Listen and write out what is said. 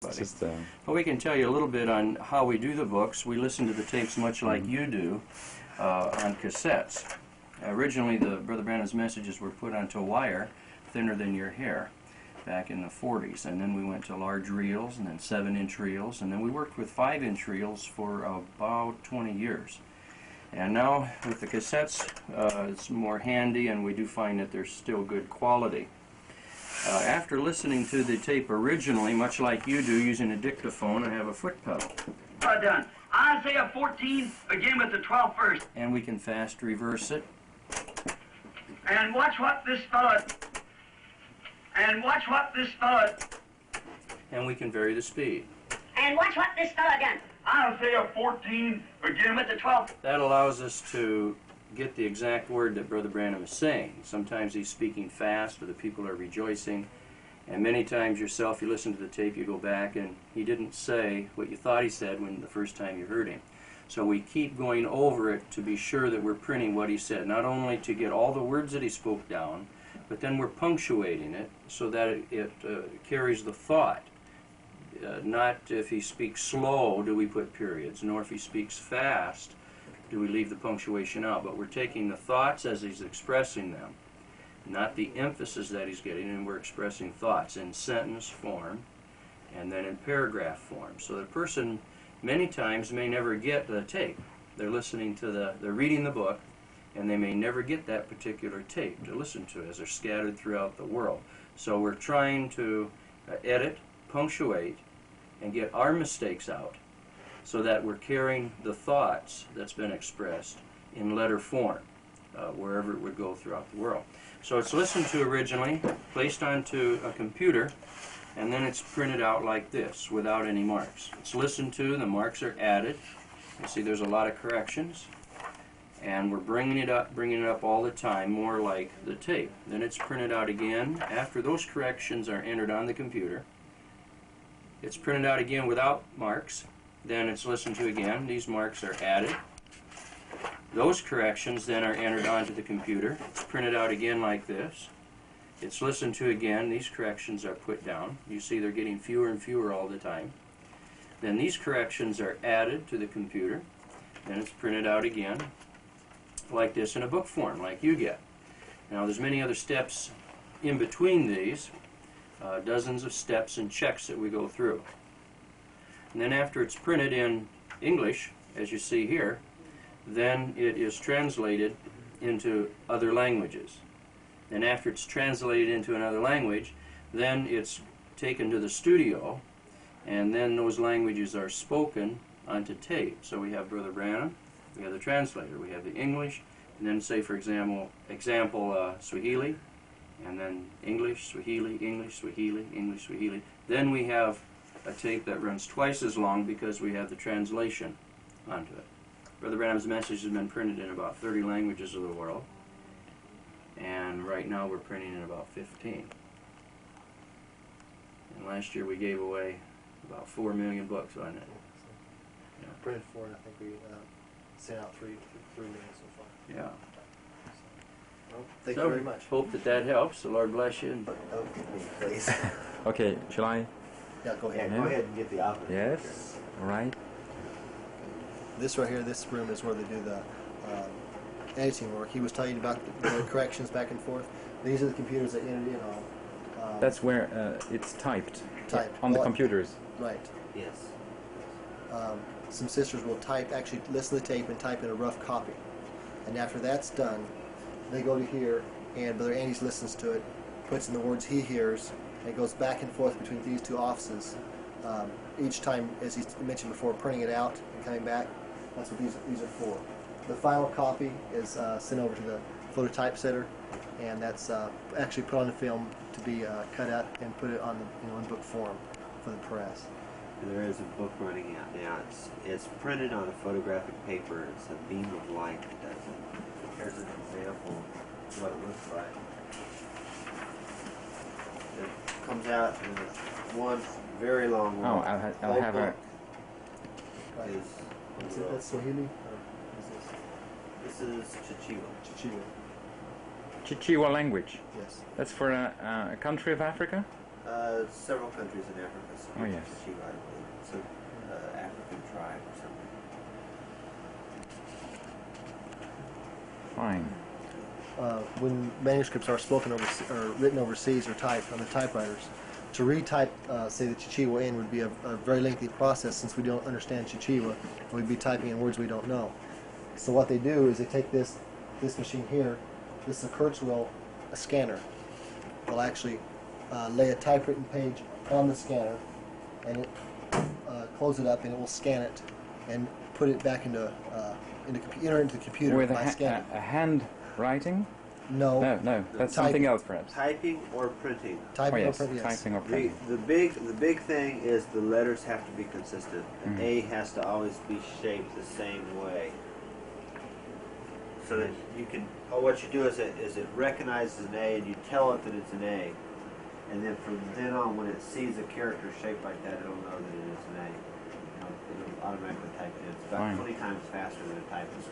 Well, we can tell you a little bit on how we do the books. We listen to the tapes much like you do on cassettes. Originally, Brother Branham's messages were put onto a wire thinner than your hair back in the 40s, and then we went to large reels, and then 7-inch reels, and then we worked with 5-inch reels for about 20 years. And now with the cassettes, it's more handy, and we do find that they're still good quality. After listening to the tape originally, much like you do, using a dictaphone, I have a foot pedal. Done. Isaiah 14, begin with the 12th verse. And we can fast reverse it. And watch what this fellow... And we can vary the speed. And watch what this fellow done. Isaiah 14, begin with the 12th. That allows us to get the exact word that Brother Branham is saying. Sometimes he's speaking fast, or the people are rejoicing. And many times yourself, you listen to the tape, you go back, and he didn't say what you thought he said when the first time you heard him. So we keep going over it to be sure that we're printing what he said, not only to get all the words that he spoke down, but then we're punctuating it so that it carries the thought. Not if he speaks slow do we put periods, nor if he speaks fast do we leave the punctuation out, but we're taking the thoughts as he's expressing them, not the emphasis that he's getting, and we're expressing thoughts in sentence form and then in paragraph form. So the person many times may never get the tape. They're listening to they're reading the book, and they may never get that particular tape to listen to as they're scattered throughout the world. So we're trying to edit, punctuate, and get our mistakes out so that we're carrying the thoughts that's been expressed in letter form wherever it would go throughout the world. So it's listened to originally, placed onto a computer, and then it's printed out like this without any marks. It's listened to, the marks are added. You see there's a lot of corrections, and we're bringing it up all the time, more like the tape. Then it's printed out again. After those corrections are entered on the computer, it's printed out again without marks. Then it's listened to again. These marks are added. Those corrections then are entered onto the computer. It's printed out again like this. It's listened to again. These corrections are put down. You see they're getting fewer and fewer all the time. Then these corrections are added to the computer. Then it's printed out again like this in a book form, like you get. Now there's many other steps in between these, dozens of steps and checks that we go through. And then after it's printed in English, as you see here, then it is translated into other languages. And after it's translated into another language, then it's taken to the studio, and then those languages are spoken onto tape. So we have Brother Branham, we have the translator, we have the English, and then say, for example, Swahili, and then English, Swahili, English, Swahili, English, Swahili. Then we have a tape that runs twice as long because we have the translation onto it. Brother Branham's message has been printed in about 30 languages of the world, and right now we're printing in about 15. And last year we gave away about 4 million books on it. Yeah. Printed 4, and I think we sent out 3 million so far. Yeah. Well, thank you very much. Hope that helps. The Lord bless you. Please. Okay, shall I? Yeah, go ahead. Yeah. Go ahead and get the operator. Yes. All right. This right here, this room is where they do the editing work. He was telling you about the corrections back and forth. These are the computers that entered in on. That's where it's typed. Typed. On the computers. Right. Yes. Some sisters will actually listen to the tape and type in a rough copy. And after that's done, they go to here, and Brother Andy listens to it, puts in the words he hears, and it goes back and forth between these two offices. Each time, as he mentioned before, printing it out and coming back. That's what these are for. The final copy is sent over to the phototypesetter, and that's actually put on the film to be cut out and put it on in book form for the press. There is a book running out now. It's printed on a photographic paper. It's a beam of light that does it. Here's an example of what it looks like. It comes out in one very long Oh, wall. I'll have a... That's Swahili? Or This is Chichewa. Chichewa. Chichewa language. Yes. That's for a country of Africa? Several countries in Africa. So Oh, yes. Chichiwa, I believe. It's an African tribe or something. Fine. When manuscripts are spoken over or written overseas or typed on the typewriters, to retype, say, the Chichewa in would be a very lengthy process since we don't understand Chichewa. We'd be typing in words we don't know. So what they do is they take this machine here. This is a Kurzweil, a scanner. They'll actually lay a typewritten page on the scanner, and it close it up, and it will scan it and put it back into enter into the computer With by scanning. a handwriting? No, No, that's Type. something else, perhaps. Typing or printing. typing Oh, yes, or print, yes. typing or The, printing. the big thing is the letters have to be consistent. An A has to always be shaped the same way. So that you can, what you do is it recognizes an A and you tell it that it's an A. And then from then on, when it sees a character shaped like that, it'll know that it is an A. It'll automatically type it in. It's about Fine. 20 times faster than a typist.